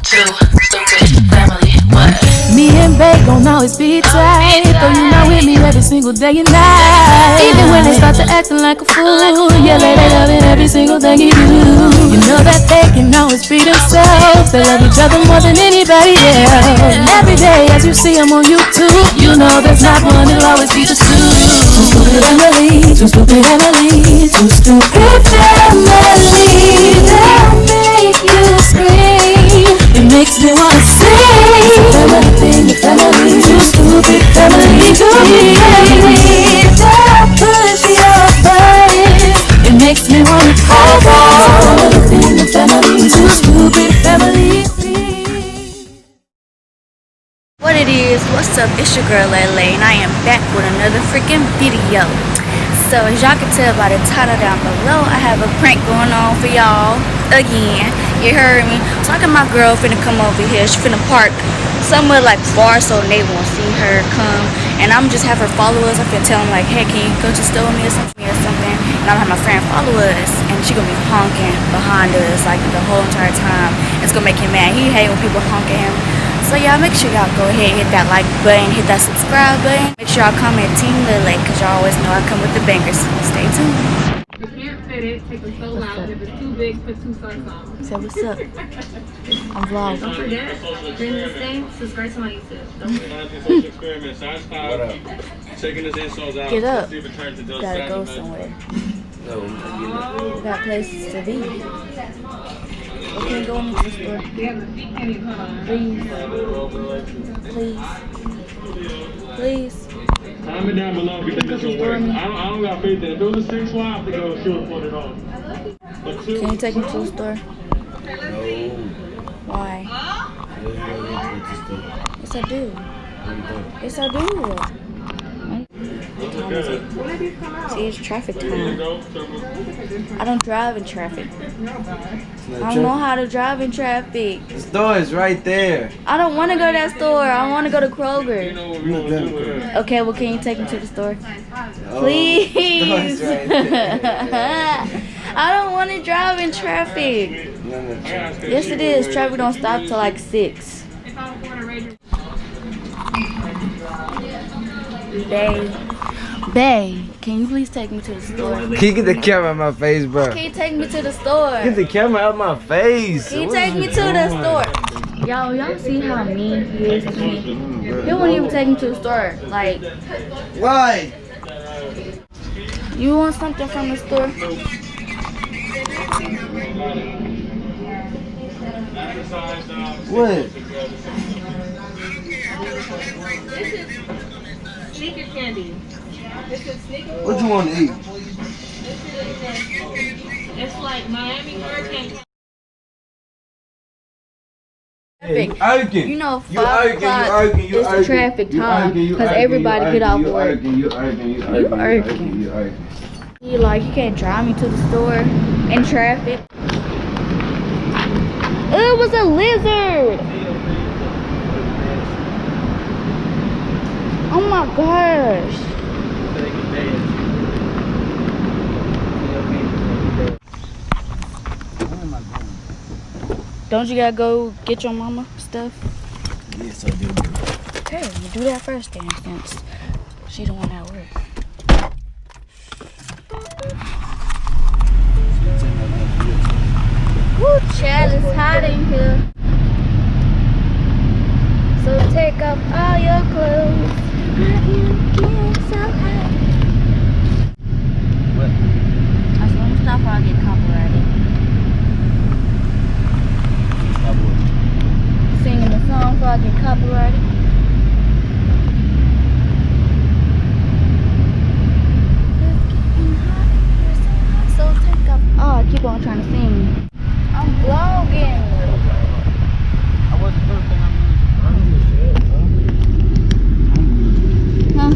stupid family. What? Me and Bae gon' always be tight. Though you not with me every single day and night. Even when they start to acting like a fool, yeah, they loving every single thing you do. You know that they can always be themselves. They love each other more than anybody else. And every day as you see them on YouTube, you know there's not one, it'll always be just two. Two stupid Emily, two stupid Emily, two stupid family. They'll make you scream. It makes me wanna sing. It's a family thing, the family. Two stupid family, two family. Don't push your buttons. It makes me wanna cry. It's a family thing, the family. Two stupid family. What it is, what's up, it's your girl LA, and I am back with another freaking video. So as y'all can tell by the title down below, I have a prank going on for y'all again. You heard me? So I got my girl finna come over here. She finna park somewhere like far so they won't see her come, and I'm just have her follow us. I've been telling like, hey, can you go to the store with me or something, and I'm gonna have my friend follow us, and she gonna be honking behind us like the whole entire time. It's gonna make him mad. He hate when people honk at him. So y'all make sure y'all go ahead and hit that like button, hit that subscribe button. Make sure y'all comment Team Lily, because y'all always know I come with the bangers. Stay tuned. You can't fit it, take it so loud. If it's too big, put 2 socks on. So what's up? I'm vlogging. Don't forget, during this thing, subscribe to my YouTube. What up? Checking his insoles out. Get up. See if it turns into a Gotta go Saturday somewhere. No, We got places to be. We can't go into the store. Please. Please. comment down below if you think this will work. I don't got faith in it. If it was a 6 wide, I think I would sure put it on. But 2. Can you take me to the store? No. Why? Yes, I do. Yes, I do. See, it's traffic time. I don't drive in traffic. I don't know how to drive in traffic. The store is right there. I don't want to go to that store. I want to go to Kroger. Okay, well, can you take me to the store? Please. The store is right there. I don't want to drive in traffic. Yes, it is. Traffic don't stop till like 6. Bae, can you please take me to the store? Can you get the camera out my face, bro? Can you take me to the store? Get the camera out my face. Can you take me to the store? Y'all see how mean he is to me? He won't even take me to the store. Like, Why? you want something from the store? What? Sneaker candy. What you want to eat? It's like Miami Hurricane. Traffic. You know, 5 o'clock is the traffic time because everybody get off work. You arguing. You like, you can't drive me to the store in traffic. It was a lizard. Oh my gosh. Don't you gotta go get your mama stuff? Yes, I do. Okay, you do that first then, since she the one at work. Woo, child, it's hot in here. So take off all your clothes. I am getting so hot. What? I said, let me stop or I'll get copyrighted. Stop what? Singing the song before I get copyrighted. It's getting hot, so take off. Oh, I keep on trying to sing. I'm vlogging. I wasn't first thing I'm Huh?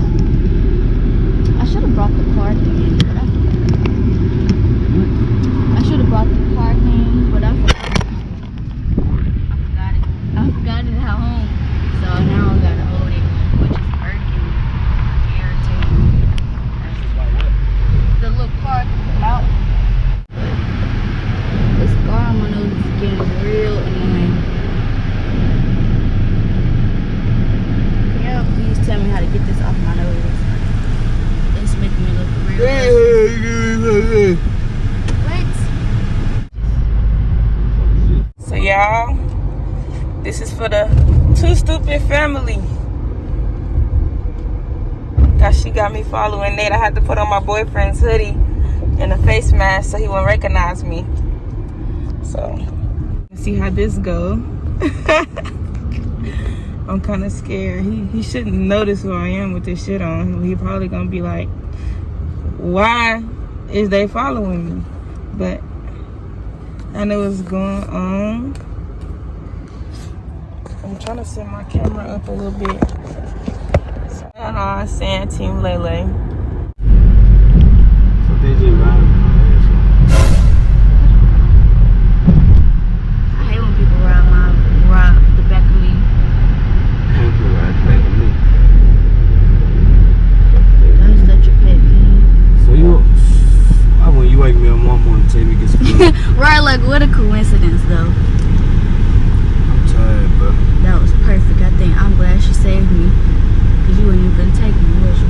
y'all. This is for the Too Stupid family. Cause she got me following Nate. I had to put on my boyfriend's hoodie and a face mask so he wouldn't recognize me. So, let's see how this go. I'm kind of scared. He shouldn't notice who I am with this shit on. He probably gonna be like, why is they following me? But I know what's going on. I'm trying to set my camera up a little bit. So, I'm saying Team Lele. So they just riding. I hate when people ride the back of me. People ride the back of me. That's such a pet peeve. So why when you wake me up one morning and tell me get some food? Right, like what a coincidence though. I'm tired, bro. That was perfect. I think I'm glad she saved me. Cause you wouldn't even take me, was you?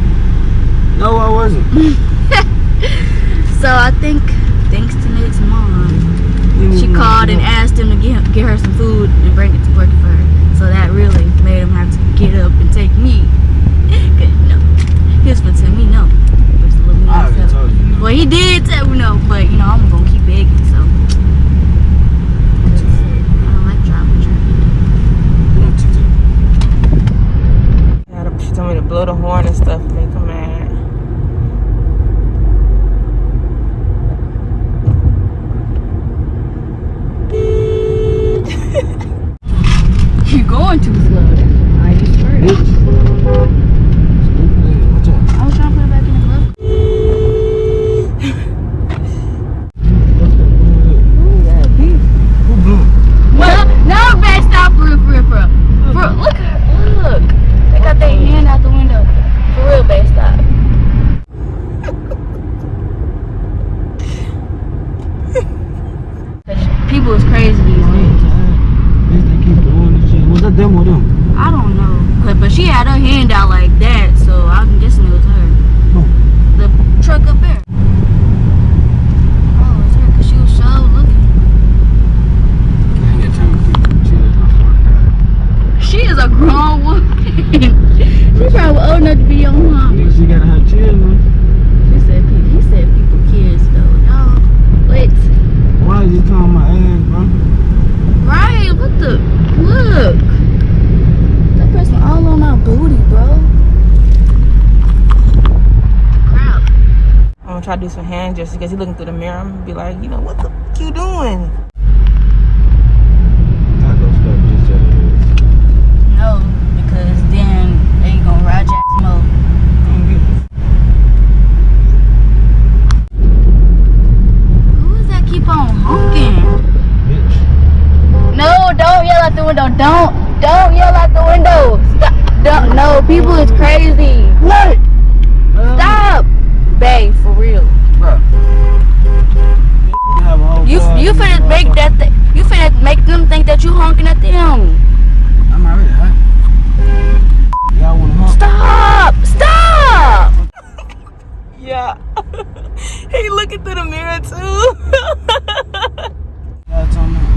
No, I wasn't. So I think thanks to Nate's mom, she called and asked him to get her some food and bring it to work for her. So that really made him have to get up and take me. No, he was gonna tell me no. I already told you no. Well, he did tell me no, but you know I'm gonna keep begging. So I don't like driving traffic. She told me to blow the horn and stuff, make him mad. You're going too slow. Are you sure? Watch out. I was trying to put it back in the glove. Who blew? Well, no, back stop for real. Look, they got their hand out the window. For real, back stop. People is crazy these days. They keep doing this shit. Was that them or them? I don't know, but she had her hand out like that, so I'm guessing it was her. The truck up there. Oh, it's her, cause she was so looking. I ain't got time to keep chilling. She is a grown woman. She's probably old enough to be on mom. She gotta have children. He said people kids though. Y'all, what? Why is he calling my ass, bro? Right? What the? Look. That person all on our booty, bro. Crap. I'm gonna try to do some hand gestures because he's looking through the mirror. I'm gonna be like, you know, what the fuck you doing? I go stop just so No, because then they gonna ride your ass more. Who is that keep on honking? bitch. No, don't yell out the window. Don't yell out the window. Stop. Don't. No, people is crazy. What? Stop. Babe, for real. Bro. You finna make that you finna make them think that you honking at them. I'm already hot. Y'all wanna honk? Stop! Yeah. He looking through the mirror too. Y'all talking about?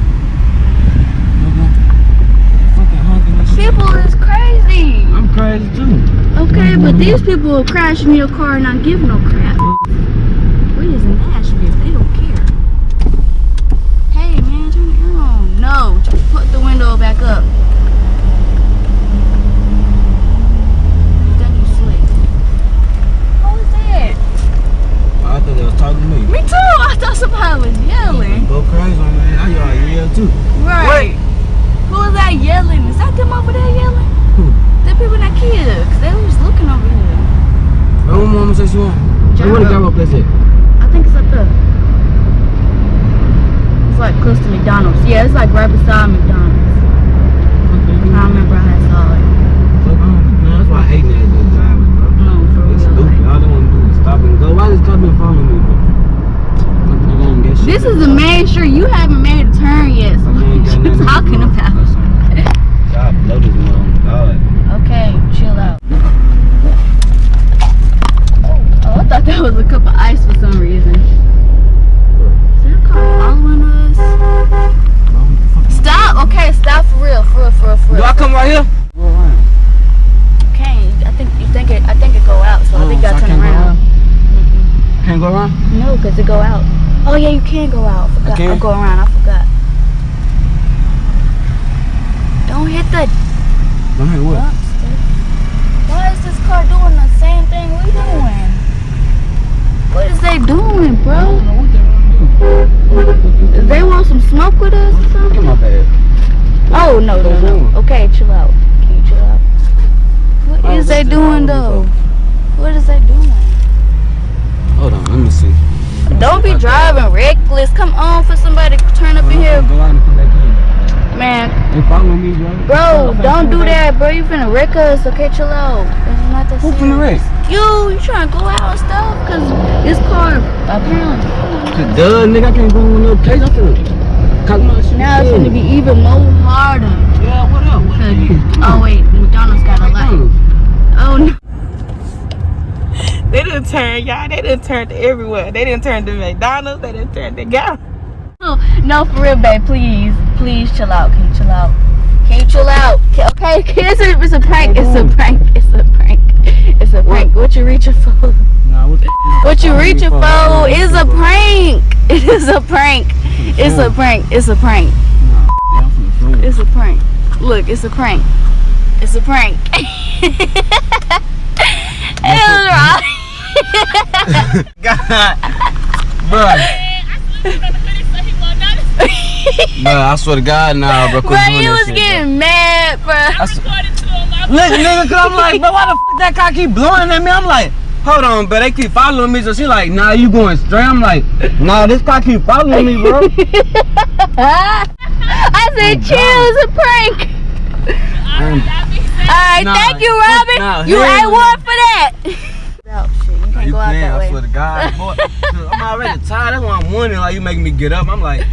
Fucking honking and shit. People is crazy. I'm crazy too. Okay, but these people will crash in your car and not give no crap. We is in Nashville. They don't care. Hey man, turn it on. No, just put the window back up. Then you slick. What was that? I thought they was talking to me. Me too. I thought somebody was yelling. Go crazy on me. Now y'all yell too. Right. Who was that yelling? Is that them over there yelling? Who? The people that killed. Cause they was looking over here. Where my mama say she want? Hey, where the grandma place at? I think it's up there. It's like close to McDonald's. Yeah, it's like right beside McDonald's. I remember I saw it. No, that's why I hate Nashville drivers, bro. No, for It's real. stupid. All they want to do is stop and go. Why this car been following me, bro? This is the main street. You haven't made a turn yet. So what you talking about? God blow this mother. God. Okay, chill out. Oh, I thought that was a cup of ice for some reason. Is that car following us? Stop! right here? Go around. Can't. I think it go out. So I think y'all turn around. Can't go around? No, cause it go out. Oh yeah, you can go out. I forgot. I'll go around. I forgot. Don't hit the. Don't hit what? Why is this car doing the same thing we doing? What is they doing, bro? They want some smoke with us or something? Get my bag. Oh no. Okay, chill out. Can you chill out? What is they doing though? What is they doing? Hold on, let me see. Don't be driving reckless. Come on for somebody to turn up in here. Go out and come back in. Man, They following me, bro. bro, don't do that, bro. You finna wreck us, okay? Chill out. It's not that Who serious. finna wreck? You trying to go out and stuff? Cause this car, apparently. Duh, nigga, I can't go on no case. I'm finna cock my shit. Now it's gonna be even more harder. Yeah, what up? What Oh wait, McDonald's got a light. Oh no. They didn't turn, y'all. They didn't turn to everywhere. They didn't turn to McDonald's. They didn't turn to gas. No, for real, babe. Please chill out. Can you chill out? Can you chill out? Okay, it's a prank. It's a prank. It's a prank. It's a prank. What you reaching for? Nah, What you reaching for is a prank. It is a prank. It's a prank. It's a prank. It's a prank. Look, it's a prank. It's a prank. God, bro. Bro, I swear to God, nah, bro. Bro, you was getting mad, bro. Look, nigga, cause I'm like, bro, why the f that car keep blowing at me? I'm like, hold on, but they keep following me. So she like, nah, you going straight? I'm like, nah, this car keep following me, bro. I said, chill, it's a prank. Alright, thank you, Robin. You ain't one for that. Oh, shit, you can't go out that way. I swear to God, boy. I'm already tired. That's why I'm wondering, like, you making me get up. I'm like,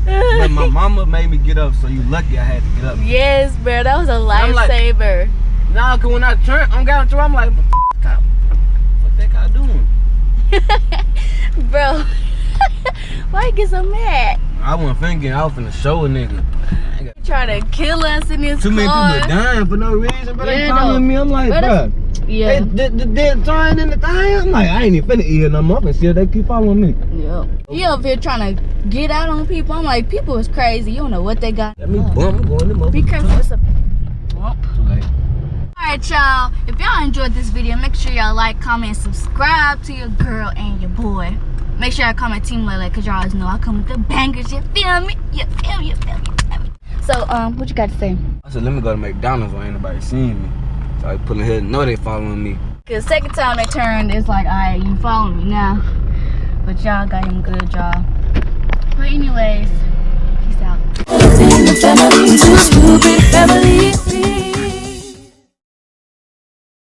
but my mama made me get up, so you lucky I had to get up. Yes, bro, that was a lifesaver. Like, nah, cause when I turn, I'm going through, I'm like, what that car doing? Bro, why you get so mad? I wasn't thinking, I was finna show a nigga. You trying to kill us in this car. Too many people dying for no reason, but they following me. I'm like, bro. Yeah. They turn in the thing. I'm like, I ain't even finna eat no more. And still they keep following me. Yeah. You over here trying to get out on people. I'm like, people is crazy. You don't know what they got. Let me bump. I'm going to motherfucker. Be careful. It's a bump. Too late. Alright, y'all. If y'all enjoyed this video, make sure y'all like, comment, subscribe to your girl and your boy. Make sure y'all comment Team Lele, because y'all always know I come with the bangers. You feel me? You feel me? So, what you got to say? I said, let me go to McDonald's where ain't nobody seeing me. So I put in here, know they following me. Cause second time they turned, it's like, alright, you follow me now. But y'all got him good, y'all. But anyways, peace out. Too stupid family.